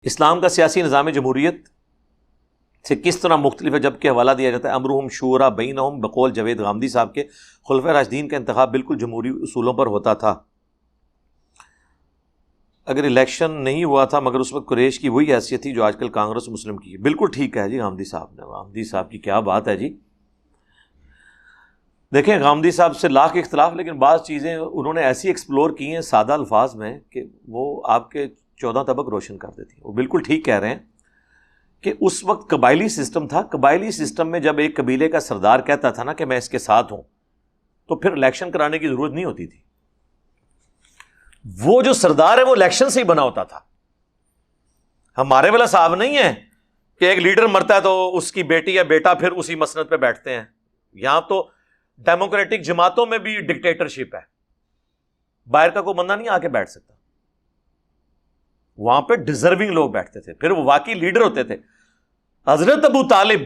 اسلام کا سیاسی نظام جمہوریت سے کس طرح مختلف ہے، جبکہ حوالہ دیا جاتا ہے امرہم شورا بینہم بقول جاوید غامدی صاحب کے خلفائے راشدین کا انتخاب بالکل جمہوری اصولوں پر ہوتا تھا۔ اگر الیکشن نہیں ہوا تھا مگر اس وقت قریش کی وہی حیثیت تھی جو آج کل کانگریس مسلم کی ہے۔ بالکل ٹھیک ہے جی، غامدی صاحب کی کیا بات ہے جی۔ دیکھیں غامدی صاحب سے لاکھ اختلاف، لیکن بعض چیزیں انہوں نے ایسی ایکسپلور کی ہیں سادہ الفاظ میں کہ وہ آپ کے 14 طبق روشن کر دیتی ہیں۔ وہ بالکل ٹھیک کہہ رہے ہیں کہ اس وقت قبائلی سسٹم تھا۔ قبائلی سسٹم میں جب ایک قبیلے کا سردار کہتا تھا نا کہ میں اس کے ساتھ ہوں، تو پھر الیکشن کرانے کی ضرورت نہیں ہوتی تھی۔ وہ جو سردار ہے وہ الیکشن سے ہی بنا ہوتا تھا۔ ہمارے والا صاحب نہیں ہے کہ ایک لیڈر مرتا ہے تو اس کی بیٹی یا بیٹا پھر اسی مسند پہ بیٹھتے ہیں۔ یہاں تو ڈیموکریٹک جماعتوں میں بھی ڈکٹیٹرشپ ہے، باہر کا کوئی بندہ نہیں آ کے بیٹھ سکتا۔ وہاں پہ ڈیزرونگ لوگ بیٹھتے تھے، پھر وہ واقعی لیڈر ہوتے تھے۔ حضرت ابو طالب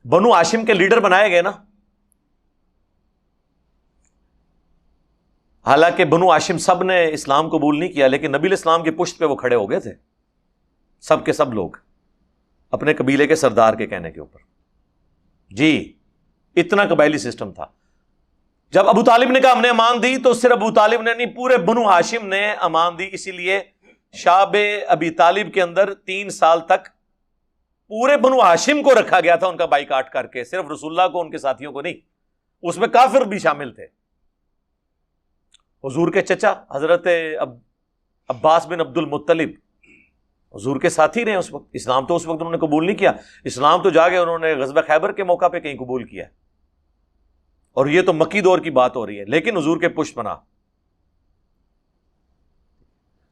بنو ہاشم کے لیڈر بنائے گئے نا، حالانکہ بنو ہاشم سب نے اسلام قبول نہیں کیا، لیکن نبی الاسلام کی پشت پہ وہ کھڑے ہو گئے تھے، سب کے سب لوگ اپنے قبیلے کے سردار کے کہنے کے اوپر۔ جی اتنا قبائلی سسٹم تھا۔ جب ابو طالب نے کہا ہم نے امان دی، تو صرف ابو طالب نے نہیں، پورے بنو ہاشم نے امان دی۔ اسی لیے شعب ابی طالب کے اندر 3 سال تک پورے بنو ہاشم کو رکھا گیا تھا ان کا بائیکاٹ کر کے، صرف رسول اللہ کو، ان کے ساتھیوں کو نہیں۔ اس میں کافر بھی شامل تھے۔ حضور کے چچا حضرت عباس بن عبد المطلب حضور کے ساتھی رہے اس وقت۔ اسلام تو اس وقت انہوں نے قبول نہیں کیا، اسلام تو جا کے انہوں نے غزوہ خیبر کے موقع پہ کہیں قبول کیا، اور یہ تو مکی دور کی بات ہو رہی ہے، لیکن حضور کے پشت پناہ۔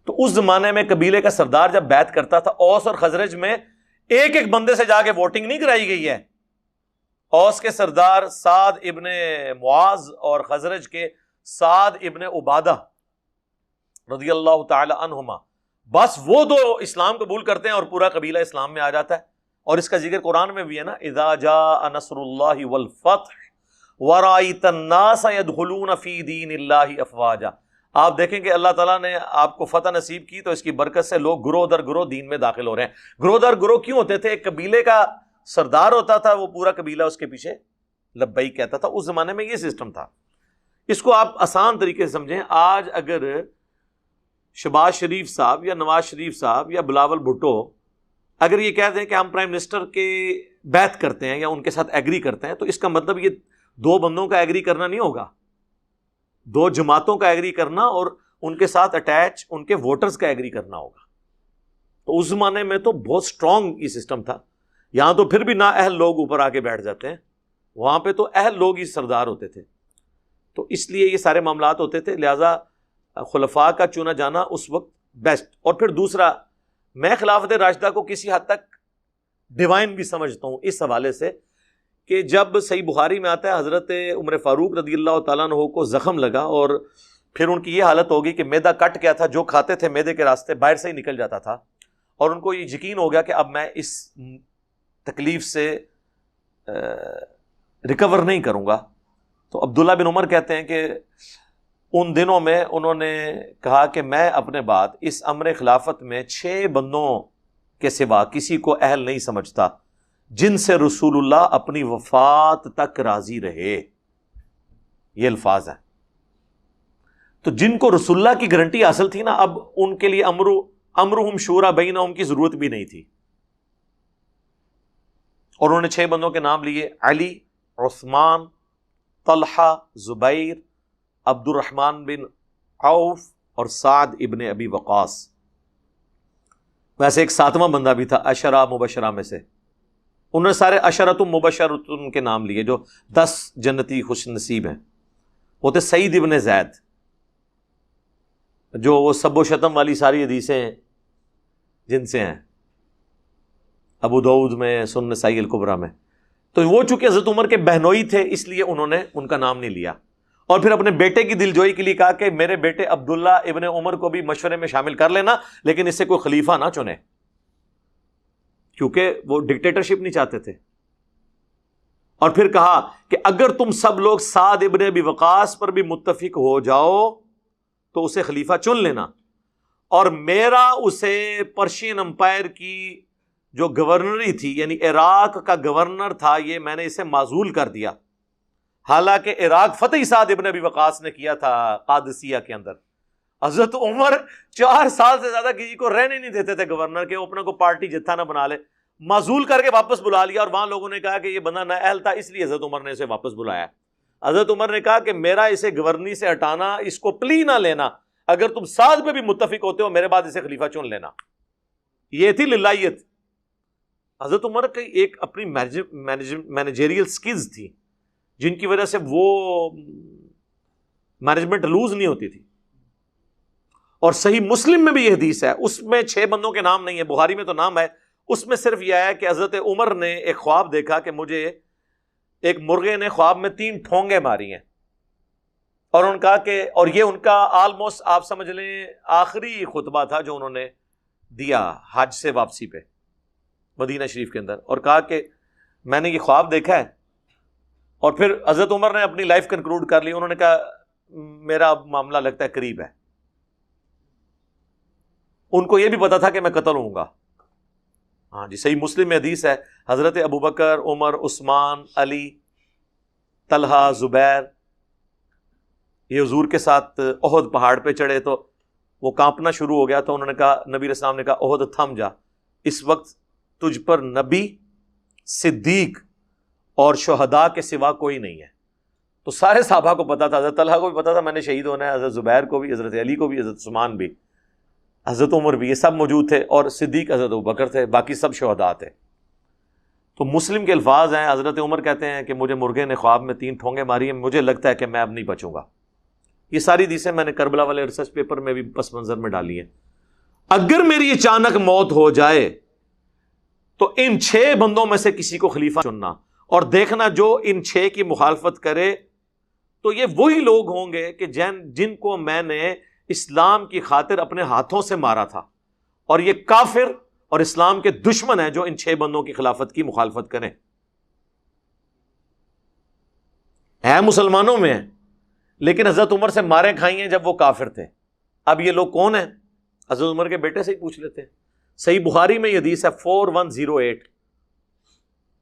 تو اس زمانے میں قبیلے کا سردار جب بیعت کرتا تھا، اوس اور خزرج میں ایک ایک بندے سے جا کے ووٹنگ نہیں کرائی گئی ہے۔ اوس کے سردار سعد ابن معاذ اور خزرج کے سعد ابن عبادہ رضی اللہ تعالی عنہما، بس وہ دو اسلام قبول کرتے ہیں اور پورا قبیلہ اسلام میں آ جاتا ہے۔ اور اس کا ذکر قرآن میں بھی ہے نا، اذا جاء نصر اللہ والفتح وَرَأَيْتَ النَّاسَ يَدْخُلُونَ فِي دِينِ اللَّهِ أَفْوَاجًا۔ آپ دیکھیں کہ اللہ تعالیٰ نے آپ کو فتح نصیب کی تو اس کی برکت سے لوگ گروہ در گروہ دین میں داخل ہو رہے ہیں۔ گروہ در گروہ کیوں ہوتے تھے؟ ایک قبیلے کا سردار ہوتا تھا، وہ پورا قبیلہ اس کے پیچھے لبیک کہتا تھا۔ اس زمانے میں یہ سسٹم تھا۔ اس کو آپ آسان طریقے سے سمجھیں۔ آج اگر شہباز شریف صاحب یا نواز شریف صاحب یا بلاول بھٹو اگر یہ کہتے ہیں کہ ہم پرائم منسٹر کے بیعت کرتے ہیں یا ان کے ساتھ ایگری کرتے ہیں، تو اس کا مطلب یہ 2 بندوں کا ایگری کرنا نہیں ہوگا، 2 جماعتوں کا ایگری کرنا اور ان کے ساتھ اٹیچ ان کے ووٹرز کا ایگری کرنا ہوگا۔ تو اس زمانے میں تو بہت سٹرونگ یہ سسٹم تھا۔ یہاں تو پھر بھی نا اہل لوگ اوپر آ کے بیٹھ جاتے ہیں، وہاں پہ تو اہل لوگ ہی سردار ہوتے تھے۔ تو اس لیے یہ سارے معاملات ہوتے تھے، لہٰذا خلفاء کا چنا جانا اس وقت بیسٹ۔ اور پھر دوسرا، میں خلافت راشدہ کو کسی حد تک ڈیوائن بھی سمجھتا ہوں اس حوالے سے کہ جب صحیح بخاری میں آتا ہے حضرت عمر فاروق رضی اللہ تعالیٰ عنہ کو زخم لگا اور پھر ان کی یہ حالت ہوگی کہ معدہ کٹ گیا تھا، جو کھاتے تھے معدے کے راستے باہر سے ہی نکل جاتا تھا، اور ان کو یہ یقین ہو گیا کہ اب میں اس تکلیف سے ریکور نہیں کروں گا۔ تو عبداللہ بن عمر کہتے ہیں کہ ان دنوں میں انہوں نے کہا کہ میں اپنے بعد اس امر خلافت میں 6 بندوں کے سوا کسی کو اہل نہیں سمجھتا جن سے رسول اللہ اپنی وفات تک راضی رہے۔ یہ الفاظ ہیں۔ تو جن کو رسول اللہ کی گارنٹی حاصل تھی نا، اب ان کے لیے امرہم شورا بینہم کی ضرورت بھی نہیں تھی۔ اور انہوں نے 6 بندوں کے نام لیے: علی، عثمان، طلحہ، زبیر، عبد الرحمن بن عوف اور سعد ابن ابی وقاص۔ ویسے ایک 7واں بندہ بھی تھا عشرہ مبشرہ میں سے، انہوں نے سارے عشرۃ مبشرۃ کے نام لیے جو 10 جنتی خوش نصیب ہیں۔ وہ تھے سعید ابن زید، جو وہ سب و شتم والی ساری حدیثیں جن سے ہیں ابو داؤد میں، سنن نسائی الکبریٰ میں۔ تو وہ چونکہ حضرت عمر کے بہنوئی تھے اس لیے انہوں نے ان کا نام نہیں لیا، اور پھر اپنے بیٹے کی دلجوئی کے لیے کہا کہ میرے بیٹے عبداللہ ابن عمر کو بھی مشورے میں شامل کر لینا، لیکن اس سے کوئی خلیفہ نہ چنے، کیونکہ وہ ڈکٹیٹرشپ نہیں چاہتے تھے۔ اور پھر کہا کہ اگر تم سب لوگ سعد ابن ابی وقاص پر بھی متفق ہو جاؤ تو اسے خلیفہ چن لینا، اور میرا اسے پرشین امپائر کی جو گورنری تھی، یعنی عراق کا گورنر تھا، یہ میں نے اسے معزول کر دیا. حالانکہ عراق فتح سعد ابن ابی وقاص نے کیا تھا قادسیہ کے اندر. حضرت عمر 4 سال سے زیادہ کسی کو رہنے نہیں دیتے تھے گورنر کے، وہ اپنا کو پارٹی جتھا نہ بنا لے. معزول کر کے واپس بلا لیا، اور وہاں لوگوں نے کہا کہ یہ بندہ نااہل تھا، اس لیے حضرت عمر نے اسے واپس بلایا. حضرت عمر نے کہا کہ میرا اسے گورنری سے ہٹانا، اس کو پلی نہ لینا، اگر تم سعد پہ بھی متفق ہوتے ہو میرے بعد اسے خلیفہ چن لینا. یہ تھی للہیت. حضرت عمر کی ایک اپنی مینیجریل سکلز تھی جن کی وجہ سے وہ مینجمنٹ لوز نہیں ہوتی تھی. اور صحیح مسلم میں بھی یہ حدیث ہے، اس میں 6 بندوں کے نام نہیں ہے، بخاری میں تو نام ہے، اس میں صرف یہ ہے کہ حضرت عمر نے ایک خواب دیکھا کہ مجھے ایک مرغے نے خواب میں 3 ٹھونگے ماری ہیں، اور ان کا کہ اور یہ ان کا آلموسٹ آپ سمجھ لیں آخری خطبہ تھا جو انہوں نے دیا حج سے واپسی پہ مدینہ شریف کے اندر، اور کہا کہ میں نے یہ خواب دیکھا ہے. اور پھر حضرت عمر نے اپنی لائف کنکلوڈ کر لی. انہوں نے کہا میرا معاملہ لگتا ہے قریب ہے. ان کو یہ بھی پتا تھا کہ میں قتل ہوں گا. ہاں جی، صحیح مسلم میں حدیث ہے، حضرت ابوبکر، عمر، عثمان، علی، طلحہ، زبیر یہ حضور کے ساتھ احد پہاڑ پہ چڑھے تو وہ کانپنا شروع ہو گیا. تو انہوں نے کہا، نبی علیہ السلام نے کہا احد تھم جا، اس وقت تجھ پر نبی، صدیق اور شہداء کے سوا کوئی نہیں ہے. تو سارے صحابہ کو پتا تھا، حضرت طلحہ کو بھی پتا تھا میں نے شہید ہونا ہے، حضرت زبیر کو بھی، حضرت علی کو بھی، حضرت عثمان بھی، حضرت عمر بھی، یہ سب موجود تھے، اور صدیق حضرت ابوبکر تھے، باقی سب شہداء تھے. تو مسلم کے الفاظ ہیں، حضرت عمر کہتے ہیں کہ مجھے مرغے نے خواب میں 3 ٹھونگے ماری ہیں، مجھے لگتا ہے کہ میں اب نہیں بچوں گا. یہ ساری حدیثیں میں نے کربلا والے ریسرچ پیپر میں بھی پس منظر میں ڈالی ہیں. اگر میری اچانک موت ہو جائے تو ان 6 بندوں میں سے کسی کو خلیفہ چننا، اور دیکھنا جو ان 6 کی مخالفت کرے تو یہ وہی لوگ ہوں گے کہ جن کو میں نے اسلام کی خاطر اپنے ہاتھوں سے مارا تھا، اور یہ کافر اور اسلام کے دشمن ہیں جو ان 6 بندوں کی خلافت کی مخالفت کریں. ہے مسلمانوں میں ہیں لیکن حضرت عمر سے مارے کھائی ہیں جب وہ کافر تھے. اب یہ لوگ کون ہیں؟ حضرت عمر کے بیٹے سے ہی پوچھ لیتے ہیں. صحیح بخاری میں یہ حدیث ہے 4108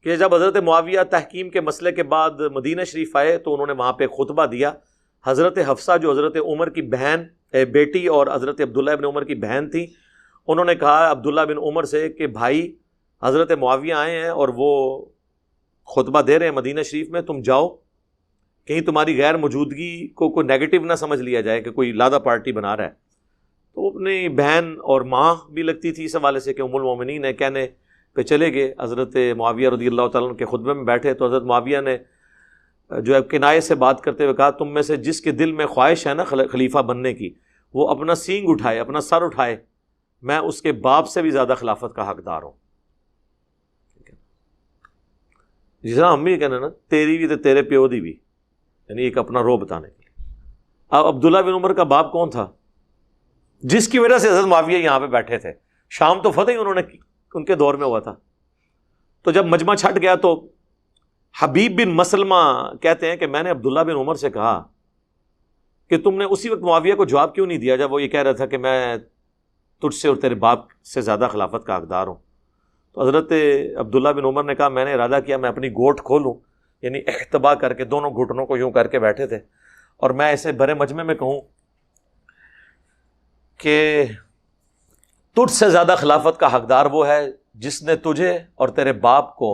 کہ جب حضرت معاویہ تحکیم کے مسئلے کے بعد مدینہ شریف آئے تو انہوں نے وہاں پہ خطبہ دیا. حضرت حفصہ جو حضرت عمر کی بیٹی اور حضرت عبداللہ بن عمر کی بہن تھی، انہوں نے کہا عبداللہ بن عمر سے کہ بھائی حضرت معاویہ آئے ہیں اور وہ خطبہ دے رہے ہیں مدینہ شریف میں، تم جاؤ، کہیں تمہاری غیر موجودگی کو کوئی نیگیٹو نہ سمجھ لیا جائے کہ کوئی لادہ پارٹی بنا رہا ہے. تو اپنی بہن اور ماں بھی لگتی تھی اس حوالے سے کہ ام المومنین ہے، کہنے پہ چلے گئے. حضرت معاویہ رضی اللہ تعالیٰ عنہ کے خطبے میں بیٹھے تو حضرت معاویہ نے جو ہے کنائے سے بات کرتے ہوئے کہا تم میں سے جس کے دل میں خواہش ہے نا خلیفہ بننے کی، وہ اپنا سینگ اٹھائے، اپنا سر اٹھائے، میں اس کے باپ سے بھی زیادہ خلافت کا حقدار ہوں. جس طرح ہم بھی کہنا نا تیری بھی تو تیرے پیو دی بھی، یعنی ایک اپنا رو بتانے کے لیے. اب عبداللہ بن عمر کا باپ کون تھا جس کی وجہ سے حضرت معاویہ یہاں پہ بیٹھے تھے؟ شام تو فتح ہی انہوں نے ان کے دور میں ہوا تھا. تو جب مجمع چھٹ گیا تو حبیب بن مسلمہ کہتے ہیں کہ میں نے عبداللہ بن عمر سے کہا کہ تم نے اسی وقت معاویہ کو جواب کیوں نہیں دیا جب وہ یہ کہہ رہا تھا کہ میں تجھ سے اور تیرے باپ سے زیادہ خلافت کا حقدار ہوں. تو حضرت عبداللہ بن عمر نے کہا میں نے ارادہ کیا میں اپنی گھوٹ کھولوں، یعنی احتبا کر کے دونوں گھٹنوں کو یوں کر کے بیٹھے تھے، اور میں ایسے بڑے مجمع میں کہوں کہ تجھ سے زیادہ خلافت کا حقدار وہ ہے جس نے تجھے اور تیرے باپ کو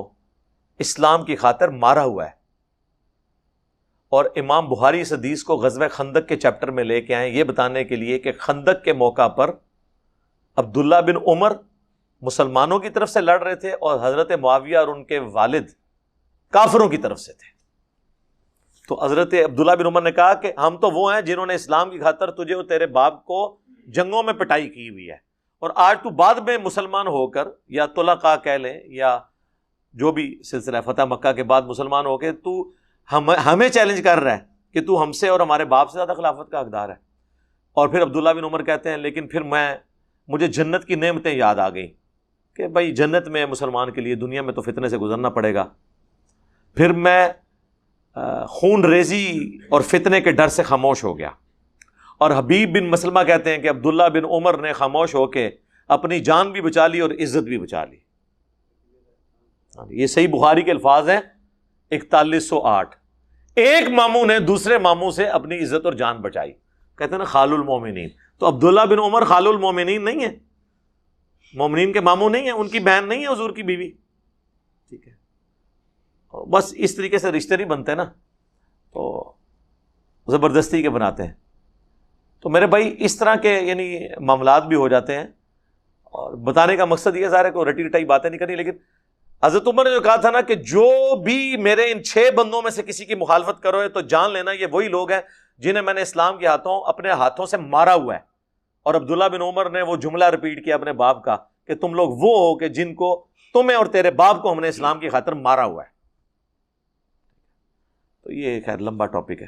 اسلام کی خاطر مارا ہوا ہے. اور امام بخاری اس حدیث کو غزوہ خندق کے چیپٹر میں لے کے آئے یہ بتانے کے لیے کہ خندق کے موقع پر عبداللہ بن عمر مسلمانوں کی طرف سے لڑ رہے تھے اور حضرت معاویہ اور ان کے والد کافروں کی طرف سے تھے. تو حضرت عبداللہ بن عمر نے کہا کہ ہم تو وہ ہیں جنہوں نے اسلام کی خاطر تجھے اور تیرے باپ کو جنگوں میں پٹائی کی ہوئی ہے، اور آج تو بعد میں مسلمان ہو کر یا طلقاء کہہ لیں یا جو بھی سلسلہ فتح مکہ کے بعد مسلمان ہو کے تو ہمیں چیلنج کر رہا ہے کہ تو ہم سے اور ہمارے باپ سے زیادہ خلافت کا حقدار ہے. اور پھر عبداللہ بن عمر کہتے ہیں لیکن پھر مجھے جنت کی نعمتیں یاد آ گئیں کہ بھائی جنت میں مسلمان کے لیے دنیا میں تو فتنے سے گزرنا پڑے گا. پھر میں خون ریزی اور فتنے کے ڈر سے خاموش ہو گیا. اور حبیب بن مسلمہ کہتے ہیں کہ عبداللہ بن عمر نے خاموش ہو کے اپنی جان بھی بچا لی اور عزت بھی بچا لی. یہ صحیح بخاری کے الفاظ ہیں 4108. ایک ماموں نے دوسرے ماموں سے اپنی عزت اور جان بچائی. کہتے ہیں نا خال المومنین. تو عبداللہ بن عمر خال المومنین نہیں ہے، مومنین کے ماموں نہیں ہیں، ان کی بہن نہیں ہے حضور کی بیوی. ٹھیک ہے، بس اس طریقے سے رشتے نہیں بنتے نا، تو زبردستی کے بناتے ہیں. تو میرے بھائی اس طرح کے یعنی معاملات بھی ہو جاتے ہیں. اور بتانے کا مقصد یہ ظاہر ہے کہ رٹی رٹائی باتیں نہیں کرنی، لیکن حضرت عمر نے جو کہا تھا نا کہ جو بھی میرے ان 6 بندوں میں سے کسی کی مخالفت کرو ہے تو جان لینا یہ وہی لوگ ہیں جنہیں میں نے اسلام کے ہاتھوں اپنے ہاتھوں سے مارا ہوا ہے. اور عبداللہ بن عمر نے وہ جملہ ریپیٹ کیا اپنے باپ کا کہ تم لوگ وہ ہو کہ جن کو تمہیں اور تیرے باپ کو ہم نے اسلام کی خاطر مارا ہوا ہے. تو یہ خیر لمبا ٹاپک ہے.